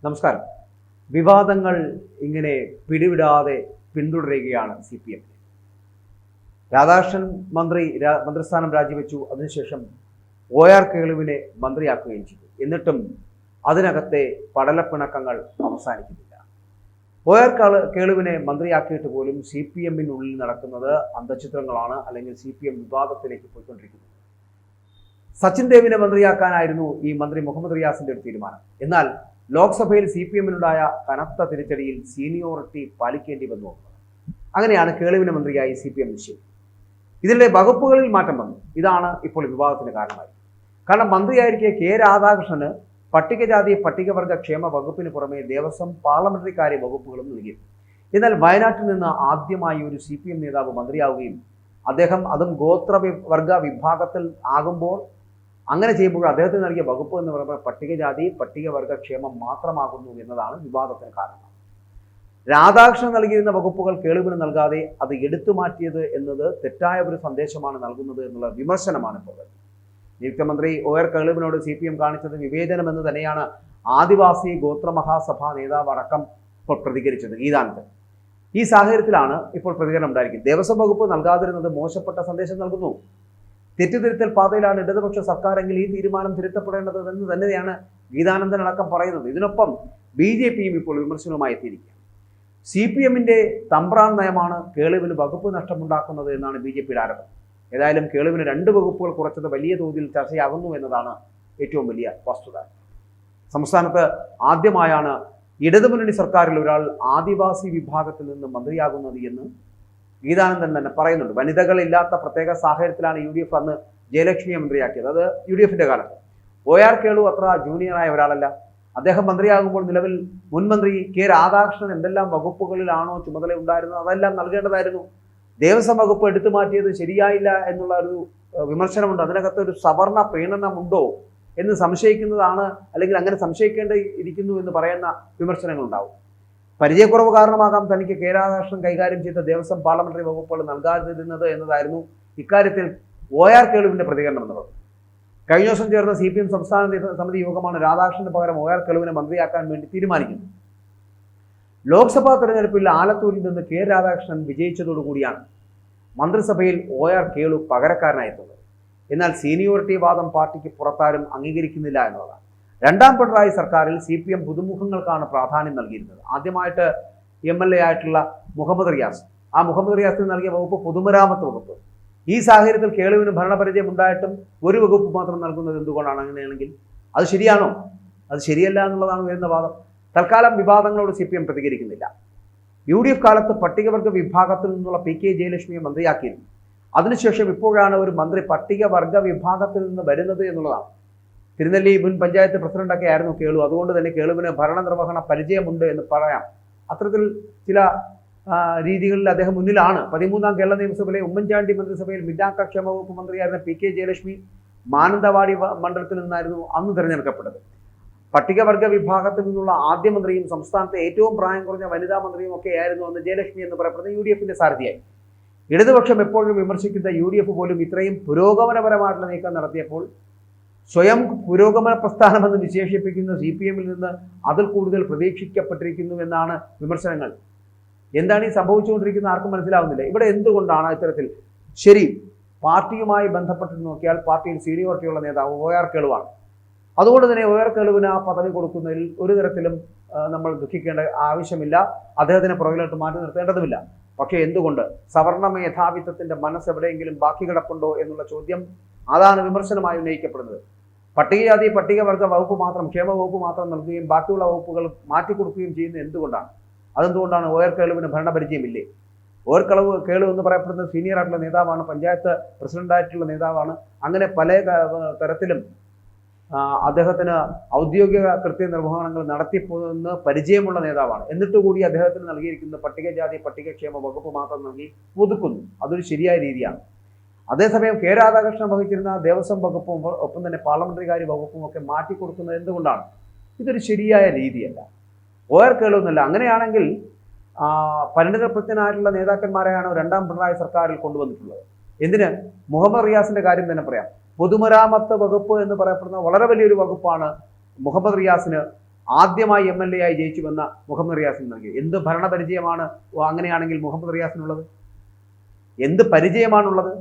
നമസ്കാരം. വിവാദങ്ങൾ ഇങ്ങനെ പിടിവിടാതെ പിന്തുടരുകയാണ് CPM. രാധാകൃഷ്ണൻ മന്ത്രിസ്ഥാനം രാജിവെച്ചു. അതിനുശേഷം OR കേളുവിനെ മന്ത്രിയാക്കുകയും ചെയ്തു. എന്നിട്ടും അതിനകത്തെ പടലപ്പിണക്കങ്ങൾ അവസാനിക്കുന്നില്ല. OR കേളുവിനെ മന്ത്രിയാക്കിയിട്ട് പോലും CPM-നുള്ളിൽ നടക്കുന്നത് അന്തഃഛിദ്രങ്ങളാണ്, അല്ലെങ്കിൽ CPM വിവാദത്തിലേക്ക് പോയിക്കൊണ്ടിരിക്കുന്നത്. സച്ചിൻ ദേവിനെ മന്ത്രിയാക്കാനായിരുന്നു ഈ മന്ത്രി മുഹമ്മദ് റിയാസിന്റെ ഒരു തീരുമാനം. എന്നാൽ ലോക്സഭയിൽ CPM-നുണ്ടായ കനത്ത തിരിച്ചടിയിൽ സീനിയോറിറ്റി പാലിക്കേണ്ടി വന്നു. അങ്ങനെയാണ് കേളുവിനെ മന്ത്രിയായി CPM നിശ്ചയിച്ചത്. ഇതിലെ വകുപ്പുകളിൽ മാറ്റം വന്നു. ഇതാണ് ഇപ്പോൾ വിവാദത്തിന് കാരണമായി. കാരണം മന്ത്രിയായിരിക്കെ K. രാധാകൃഷ്ണന് പട്ടികജാതി പട്ടികവർഗ ക്ഷേമ വകുപ്പിന് പുറമെ ദേവസ്വം പാർലമെന്ററി കാര്യ വകുപ്പുകളും നൽകിയിരുന്നു. എന്നാൽ വയനാട്ടിൽ നിന്ന് ആദ്യമായി ഒരു CPM നേതാവ് മന്ത്രിയാവുകയും അതും ഗോത്രവർഗ വിഭാഗത്തിൽ ആകുമ്പോൾ, അങ്ങനെ ചെയ്യുമ്പോൾ അദ്ദേഹത്തിന് നൽകിയ വകുപ്പ് എന്ന് പറയുമ്പോൾ പട്ടികജാതി പട്ടികവർഗ ക്ഷേമം മാത്രമാകുന്നു എന്നതാണ് വിവാദത്തിന് കാരണം. രാധാകൃഷ്ണൻ നൽകിയിരുന്ന വകുപ്പുകൾ കേളുവിന് നൽകാതെ അത് എടുത്തു മാറ്റിയത് എന്നത് തെറ്റായ ഒരു സന്ദേശമാണ് നൽകുന്നത് എന്നുള്ള വിമർശനമാണ് ഇപ്പോൾ. നിയുക്ത മന്ത്രി OR കേളുവിനോട് CPM കാണിച്ചത് വിവേചനം എന്ന് തന്നെയാണ് ആദിവാസി ഗോത്രമഹാസഭാ നേതാവ് അടക്കം ഇപ്പോൾ പ്രതികരിച്ചത് ഗീതാനന്ദൻ. ഈ സാഹചര്യത്തിലാണ് ഇപ്പോൾ പ്രതികരണം ഉണ്ടായിരിക്കുന്നത്. ദേവസ്വം വകുപ്പ് നൽകാതിരുന്നത് മോശപ്പെട്ട സന്ദേശം നൽകുന്നു. തെറ്റുതിരുത്തൽ പാതയിലാണ് ഇടതുപക്ഷ സർക്കാരെങ്കിൽ ഈ തീരുമാനം തിരുത്തപ്പെടേണ്ടത് എന്ന് തന്നെയാണ് ഗീതാനന്ദൻ അടക്കം പറയുന്നത്. ഇതിനൊപ്പം BJPയും ഇപ്പോൾ വിമർശനവുമായി എത്തിയിരിക്കുക. CPM-ന്റെ തമ്പ്രാൻ നയമാണ് കേളുവിന് വകുപ്പ് നഷ്ടമുണ്ടാക്കുന്നത് എന്നാണ് BJPയുടെ ആരോപണം. ഏതായാലും കേളുവിന് 2 വകുപ്പുകൾ കുറച്ചത് വലിയ തോതിൽ ചർച്ചയാകുന്നു എന്നതാണ് ഏറ്റവും വലിയ വസ്തുത. സംസ്ഥാനത്ത് ആദ്യമായാണ് ഇടതുമുന്നണി സർക്കാരിൽ ഒരാൾ ആദിവാസി വിഭാഗത്തിൽ നിന്ന് മന്ത്രിയാകുന്നത് എന്ന് ഗീതാനന്ദൻ തന്നെ പറയുന്നുണ്ട്. വനിതകളില്ലാത്ത പ്രത്യേക സാഹചര്യത്തിലാണ് UDF അന്ന് ജയലക്ഷ്മിയെ മന്ത്രിയാക്കിയത്. അത് UDF-ന്റെ കാലത്ത്. OR കേളു അത്ര ജൂനിയറായ ഒരാളല്ല. അദ്ദേഹം മന്ത്രിയാകുമ്പോൾ നിലവിൽ മുൻമന്ത്രി K. രാധാകൃഷ്ണൻ എന്തെല്ലാം വകുപ്പുകളിലാണോ ചുമതല ഉണ്ടായിരുന്നത് അതെല്ലാം നൽകേണ്ടതായിരുന്നു. ദേവസ്വം വകുപ്പ് എടുത്തു മാറ്റിയത് ശരിയായില്ല എന്നുള്ള ഒരു വിമർശനമുണ്ട്. അതിനകത്ത് ഒരു സവർണ പ്രീണനമുണ്ടോ എന്ന് സംശയിക്കുന്നതാണ്, അല്ലെങ്കിൽ അങ്ങനെ സംശയിക്കേണ്ടിയിരിക്കുന്നു എന്ന് പറയുന്ന വിമർശനങ്ങളുണ്ടാവും. പരിചയക്കുറവ് കാരണമാകാം തനിക്ക് K. രാധാകൃഷ്ണൻ കൈകാര്യം ചെയ്ത ദേവസ്വം പാർലമെന്ററി വകുപ്പുകൾ നൽകാതിരുന്നത് എന്നതായിരുന്നു ഇക്കാര്യത്തിൽ OR കേളുവിന്റെ പ്രതികരണം എന്നുള്ളത്. കഴിഞ്ഞ ദിവസം ചേർന്ന CPM സംസ്ഥാന സമിതി യോഗമാണ് രാധാകൃഷ്ണന് പകരം OR കേളുവിനെ മന്ത്രിയാക്കാൻ വേണ്ടി തീരുമാനിക്കുന്നത്. ലോക്സഭാ തെരഞ്ഞെടുപ്പിൽ ആലത്തൂരിൽ നിന്ന് K. രാധാകൃഷ്ണൻ വിജയിച്ചതോടുകൂടിയാണ് മന്ത്രിസഭയിൽ OR കേളു പകരക്കാരനായിട്ടുള്ളത്. എന്നാൽ സീനിയോറിറ്റി വാദം പാർട്ടിക്ക് പുറത്താരും അംഗീകരിക്കുന്നില്ല എന്നതാണ്. രണ്ടാം പിണറായി സർക്കാരിൽ CPM പുതുമുഖങ്ങൾക്കാണ് പ്രാധാന്യം നൽകിയിരുന്നത്. ആദ്യമായിട്ട് MLA ആയിട്ടുള്ള മുഹമ്മദ് റിയാസ്. ആ മുഹമ്മദ് റിയാസിന് നൽകിയ വകുപ്പ് പൊതുമരാമത്ത് വകുപ്പ്. ഈ സാഹചര്യത്തിൽ കേളുവിന് ഭരണപരിചയം ഉണ്ടായിട്ടും ഒരു വകുപ്പ് മാത്രം നൽകുന്നത് എന്തുകൊണ്ടാണ്? അങ്ങനെയാണെങ്കിൽ അത് ശരിയാണോ? അത് ശരിയല്ല എന്നുള്ളതാണ് വരുന്ന വാദം. തൽക്കാലം വിവാദങ്ങളോട് CPM പ്രതികരിക്കുന്നില്ല. UDF കാലത്ത് പട്ടികവർഗ വിഭാഗത്തിൽ നിന്നുള്ള PK ജയലക്ഷ്മിയെ മന്ത്രിയാക്കിയിരുന്നു. അതിനുശേഷം ഇപ്പോഴാണ് ഒരു മന്ത്രി പട്ടികവർഗ വിഭാഗത്തിൽ നിന്ന് വരുന്നത് എന്നുള്ളതാണ്. തിരുനെല്ലി മുൻ പഞ്ചായത്ത് പ്രസിഡന്റൊക്കെ ആയിരുന്നു കേളു. അതുകൊണ്ട് തന്നെ കേളുവിന് ഭരണനിർവഹണ പരിചയമുണ്ട് എന്ന് പറയാം. അത്തരത്തിൽ ചില രീതികളിൽ അദ്ദേഹം മുന്നിലാണ്. 13ാം കേരള നിയമസഭയിലെ ഉമ്മൻചാണ്ടി മന്ത്രിസഭയിൽ മിന്നാക്ക ക്ഷേമ വകുപ്പ് മന്ത്രിയായിരുന്ന PK ജയലക്ഷ്മി മാനന്തവാടി മണ്ഡലത്തിൽ നിന്നായിരുന്നു അന്ന് തിരഞ്ഞെടുക്കപ്പെട്ടത്. പട്ടികവർഗ വിഭാഗത്തിൽ നിന്നുള്ള ആദ്യ മന്ത്രിയും സംസ്ഥാനത്തെ ഏറ്റവും പ്രായം കുറഞ്ഞ വനിതാ മന്ത്രിയും ഒക്കെ ആയിരുന്നു അന്ന് ജയലക്ഷ്മി എന്ന് പറയപ്പെടുന്ന UDF-ന്റെ സാരഥിയായി. ഇടതുപക്ഷം എപ്പോഴും വിമർശിക്കുന്ന UDF പോലും ഇത്രയും പുരോഗമനപരമായിട്ടുള്ള നീക്കം നടത്തിയപ്പോൾ സ്വയം പുരോഗമന പ്രസ്ഥാനമെന്ന് വിശേഷിപ്പിക്കുന്ന CPM-ൽ നിന്ന് അതിൽ കൂടുതൽ പ്രതീക്ഷിക്കപ്പെട്ടിരിക്കുന്നു എന്നാണ് വിമർശനങ്ങൾ. എന്താണ് ഈ സംഭവിച്ചുകൊണ്ടിരിക്കുന്നത് ആർക്കും മനസ്സിലാവുന്നില്ല. ഇവിടെ എന്തുകൊണ്ടാണ് ഇത്തരത്തിൽ? ശരി, പാർട്ടിയുമായി ബന്ധപ്പെട്ട് നോക്കിയാൽ പാർട്ടിയിൽ സീനിയോറിറ്റിയുള്ള നേതാവ് OR കേളുവാണ്. അതുകൊണ്ട് തന്നെ OR കേളുവിന് ആ പദവി കൊടുക്കുന്നതിൽ ഒരു തരത്തിലും നമ്മൾ ദുഃഖിക്കേണ്ട ആവശ്യമില്ല. അദ്ദേഹത്തിനെ പുറകിലോട്ട് മാറ്റി നിർത്തേണ്ടതുമില്ല. പക്ഷേ എന്തുകൊണ്ട് സവർണ മേധാവിത്വത്തിന്റെ മനസ്സ് എവിടെയെങ്കിലും ബാക്കി കിടപ്പുണ്ടോ എന്നുള്ള ചോദ്യം, അതാണ് വിമർശനമായി ഉന്നയിക്കപ്പെടുന്നത്. പട്ടികജാതി പട്ടികവർഗ വകുപ്പ് മാത്രം, ക്ഷേമ വകുപ്പ് മാത്രം നൽകുകയും ബാക്കിയുള്ള വകുപ്പുകൾ മാറ്റിക്കൊടുക്കുകയും ചെയ്യുന്നത് എന്തുകൊണ്ടാണ്? അതെന്തുകൊണ്ടാണ്? OR കേളുവിന് ഭരണപരിചയമില്ലേ? OR കേളു എന്ന് പറയപ്പെടുന്നത് സീനിയർ ആയിട്ടുള്ള നേതാവാണ്, പഞ്ചായത്ത് പ്രസിഡന്റായിട്ടുള്ള നേതാവാണ്. അങ്ങനെ പല തരത്തിലും അദ്ദേഹത്തിന് ഔദ്യോഗിക കൃത്യനിർവഹണങ്ങൾ നടത്തിപ്പോകുന്ന പരിചയമുള്ള നേതാവാണ്. എന്നിട്ട് കൂടി അദ്ദേഹത്തിന് നൽകിയിരിക്കുന്ന പട്ടികജാതി പട്ടികക്ഷേമ വകുപ്പ് മാത്രം നൽകി ഒതുക്കുന്നു. അതൊരു ശരിയായ രീതിയാണ്. അതേസമയം K. രാധാകൃഷ്ണൻ വഹിച്ചിരുന്ന ദേവസ്വം വകുപ്പും ഒപ്പം തന്നെ പാർലമെന്ററി കാര്യ വകുപ്പും ഒക്കെ മാറ്റിക്കൊടുക്കുന്നത് എന്തുകൊണ്ടാണ്? ഇതൊരു ശരിയായ രീതിയല്ല. OR കേളു എന്നല്ല. അങ്ങനെയാണെങ്കിൽ പരിണിതപ്രജ്ഞനായിട്ടുള്ള നേതാക്കന്മാരെയാണ് രണ്ടാം പിണറായി സർക്കാരിൽ കൊണ്ടുവന്നിട്ടുള്ളത്. എന്തിന്? മുഹമ്മദ് റിയാസിന്റെ കാര്യം തന്നെ പറയാം. പൊതുമരാമത്ത് വകുപ്പ് എന്ന് പറയപ്പെടുന്ന വളരെ വലിയൊരു വകുപ്പാണ് മുഹമ്മദ് റിയാസിന് ആദ്യമായി MLA ആയി ജയിച്ചു വന്ന മുഹമ്മദ് റിയാസിന് നൽകി. എന്ത് ഭരണപരിചയമാണ് അങ്ങനെയാണെങ്കിൽ മുഹമ്മദ് റിയാസിനുള്ളത്? എന്ത് പരിചയമാണുള്ളത്?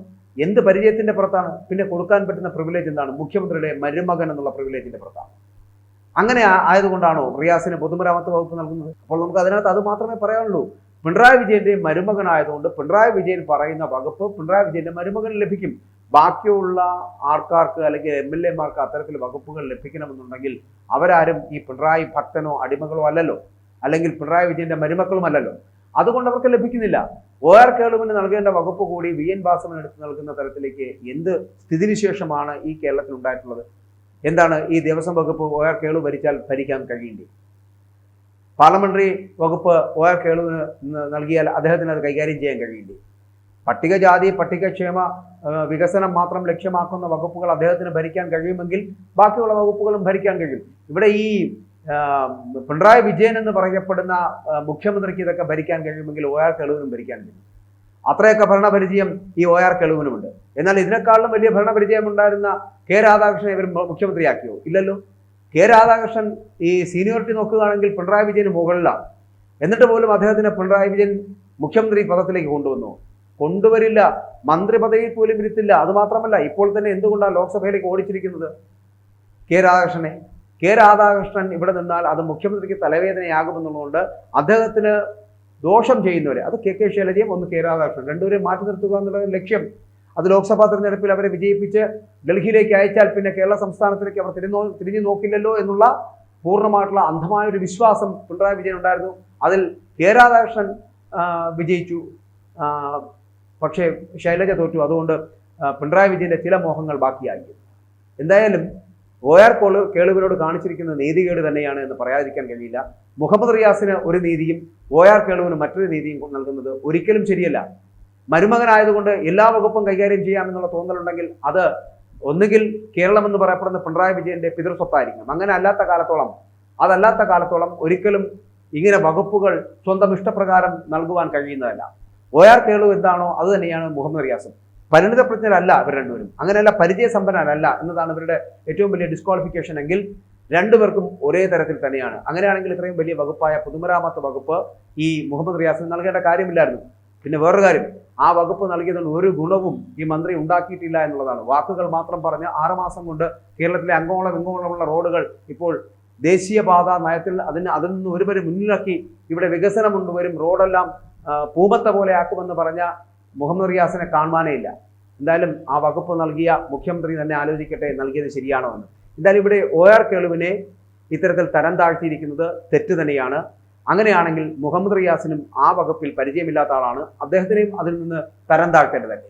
എന്ത് പരിചയത്തിന്റെ പുറത്താണ്? പിന്നെ കൊടുക്കാൻ പറ്റുന്ന പ്രിവിലേജ് എന്താണ്? മുഖ്യമന്ത്രിയുടെ മരുമകൻ എന്നുള്ള പ്രിവിലേജിന്റെ പുറത്താണ്. അങ്ങനെ ആയതുകൊണ്ടാണോ റിയാസിന് പൊതുമരാമത്ത് വകുപ്പ് നൽകുന്നത്? അപ്പോൾ നമുക്ക് അതിനകത്ത് അത് മാത്രമേ പറയാനുള്ളൂ. പിണറായി വിജയന്റെ മരുമകനായതുകൊണ്ട് പിണറായി വിജയൻ പറയുന്ന വകുപ്പ് പിണറായി വിജയന്റെ മരുമകന് ലഭിക്കും. ബാക്കിയുള്ള ആൾക്കാർക്ക് അല്ലെങ്കിൽ MLA മാർക്ക് അത്തരത്തിൽ വകുപ്പുകൾ ലഭിക്കണമെന്നുണ്ടെങ്കിൽ അവരാരും ഈ പിണറായി ഭക്തനോ അടിമകളോ അല്ലല്ലോ, അല്ലെങ്കിൽ പിണറായി വിജയന്റെ മരുമക്കളും അല്ലല്ലോ. അതുകൊണ്ട് അവർക്ക് ലഭിക്കുന്നില്ല. OR കേളുവിന് നൽകേണ്ട വകുപ്പ് കൂടി VN വാസവൻ എടുത്ത് നൽകുന്ന തരത്തിലേക്ക് എന്ത് സ്ഥിതിവിശേഷമാണ് ഈ കേരളത്തിൽ ഉണ്ടായിട്ടുള്ളത്? എന്താണ് ഈ ദേവസ്വം വകുപ്പ് OR കേളു ഭരിച്ചാൽ ഭരിക്കാൻ കഴിയില്ലേ? പാർലമെന്ററി വകുപ്പ് OR കേളുവിന് നൽകിയാൽ അദ്ദേഹത്തിന് അത് കൈകാര്യം ചെയ്യാൻ കഴിയില്ലേ? പട്ടികജാതി പട്ടികക്ഷേമ വികസനം മാത്രം ലക്ഷ്യമാക്കുന്ന വകുപ്പുകൾ അദ്ദേഹത്തിന് ഭരിക്കാൻ കഴിയുമെങ്കിൽ ബാക്കിയുള്ള വകുപ്പുകളും ഭരിക്കാൻ കഴിയും. ഇവിടെ ഈ പിണറായി വിജയൻ എന്ന് പറയപ്പെടുന്ന മുഖ്യമന്ത്രിക്ക് ഇതൊക്കെ ഭരിക്കാൻ കഴിയുമെങ്കിൽ OR കേളുവിനും ഭരിക്കാൻ കഴിയും. അത്രയൊക്കെ ഭരണപരിചയം ഈ OR കേളുവിനുമുണ്ട്. എന്നാൽ ഇതിനേക്കാളും വലിയ ഭരണപരിചയം ഉണ്ടായിരുന്ന K രാധാകൃഷ്ണനെ ഇവർ മുഖ്യമന്ത്രിയാക്കിയോ? ഇല്ലല്ലോ. K രാധാകൃഷ്ണൻ ഈ സീനിയോറിറ്റി നോക്കുകയാണെങ്കിൽ പിണറായി വിജയന് മുകളിലാണ്. എന്നിട്ട് പോലും അദ്ദേഹത്തിന് പിണറായി വിജയൻ മുഖ്യമന്ത്രി പദത്തിലേക്ക് കൊണ്ടുവരില്ല. മന്ത്രി പദവിയിൽ പോലും ഇരുത്തില്ല. അതുമാത്രമല്ല, ഇപ്പോൾ തന്നെ എന്തുകൊണ്ടാണ് ലോക്സഭയിലേക്ക് ഓടിച്ചിരിക്കുന്നത് K രാധാകൃഷ്ണനെ? K രാധാകൃഷ്ണൻ ഇവിടെ നിന്നാൽ അത് മുഖ്യമന്ത്രിക്ക് തലവേദനയാകുമെന്നുള്ളതുകൊണ്ട് അദ്ദേഹത്തിന് ദോഷം ചെയ്യുന്നവരെ, അത് KK ശൈലജയും ഒന്ന് K രാധാകൃഷ്ണൻ, രണ്ടുപേരെയും മാറ്റി നിർത്തുക എന്നുള്ള ലക്ഷ്യം. അത് ലോക്സഭാ തെരഞ്ഞെടുപ്പിൽ അവരെ വിജയിപ്പിച്ച് ഡൽഹിയിലേക്ക് അയച്ചാൽ പിന്നെ കേരള സംസ്ഥാനത്തിലേക്ക് അവർ തിരിഞ്ഞു നോക്കില്ലല്ലോ എന്നുള്ള പൂർണ്ണമായിട്ടുള്ള അന്ധമായൊരു വിശ്വാസം പിണറായി വിജയൻ ഉണ്ടായിരുന്നു. അതിൽ K രാധാകൃഷ്ണൻ വിജയിച്ചു, പക്ഷേ ശൈലജ തോറ്റു. അതുകൊണ്ട് പിണറായി വിജയന്റെ ചില മോഹങ്ങൾ ബാക്കിയായി. എന്തായാലും OR കേളുവിനോട് കാണിച്ചിരിക്കുന്ന നീതികേട് തന്നെയാണ് എന്ന് പറയാതിരിക്കാൻ കഴിയില്ല. മുഹമ്മദ് റിയാസിന് ഒരു നീതിയും OR കേളുവിന് മറ്റൊരു നീതിയും നൽകുന്നത് ഒരിക്കലും ശരിയല്ല. മരുമകനായതുകൊണ്ട് എല്ലാ വകുപ്പും കൈകാര്യം ചെയ്യാമെന്നുള്ള തോന്നലുണ്ടെങ്കിൽ അത് ഒന്നുകിൽ കേരളം എന്ന് പറയപ്പെടുന്ന പിണറായി വിജയന്റെ പിതൃസ്വത്തായിരിക്കണം. അങ്ങനെ അതല്ലാത്ത കാലത്തോളം ഒരിക്കലും ഇങ്ങനെ വകുപ്പുകൾ സ്വന്തം ഇഷ്ടപ്രകാരം നൽകുവാൻ കഴിയുന്നതല്ല. OR കേളു എന്താണോ അത് തന്നെയാണ് മുഹമ്മദ് റിയാസും. പരിണിതപ്രജ്ഞരല്ല ഇവർ രണ്ടുപേരും, അങ്ങനെയല്ല പരിചയസമ്പന്നരല്ല എന്നതാണ് ഇവരുടെ ഏറ്റവും വലിയ ഡിസ്ക്വാളിഫിക്കേഷൻ എങ്കിൽ രണ്ടുപേർക്കും ഒരേ തരത്തിൽ തന്നെയാണ്. അങ്ങനെയാണെങ്കിൽ ഇത്രയും വലിയ വകുപ്പായ പൊതുമരാമത്ത് വകുപ്പ് ഈ മുഹമ്മദ് റിയാസിന് നൽകേണ്ട കാര്യമില്ലായിരുന്നു. പിന്നെ വേറൊരു കാര്യം, ആ വകുപ്പ് നൽകിയതിന് ഒരു ഗുണവും ഈ മന്ത്രി ഉണ്ടാക്കിയിട്ടില്ല എന്നുള്ളതാണ്. വാക്കുകൾ മാത്രം പറഞ്ഞ് 6 മാസം കൊണ്ട് കേരളത്തിലെ ഇങ്ങോളമുള്ള റോഡുകൾ ഇപ്പോൾ ദേശീയപാത നയത്തിൽ അതിൽ നിന്ന് ഒരുപരി മുന്നിലാക്കി ഇവിടെ വികസനം കൊണ്ടുവരും, റോഡെല്ലാം പൂമത്ത പോലെ ആക്കുമെന്ന് പറഞ്ഞ മുഹമ്മദ് റിയാസിനെ കാണുവാനേ ഇല്ല. എന്തായാലും ആ വകുപ്പ് നൽകിയ മുഖ്യമന്ത്രി തന്നെ ആലോചിക്കട്ടെ നൽകിയത് ശരിയാണോ എന്ന്. എന്തായാലും ഇവിടെ OR കേളുവിനെ ഇത്തരത്തിൽ തരം താഴ്ത്തിയിരിക്കുന്നത് തെറ്റ് തന്നെയാണ്. അങ്ങനെയാണെങ്കിൽ മുഹമ്മദ് റിയാസിനും ആ വകുപ്പിൽ പരിചയമില്ലാത്ത ആളാണ്, അദ്ദേഹത്തിനെയും അതിൽ നിന്ന് തരം താഴ്ത്തേണ്ടതല്ലേ.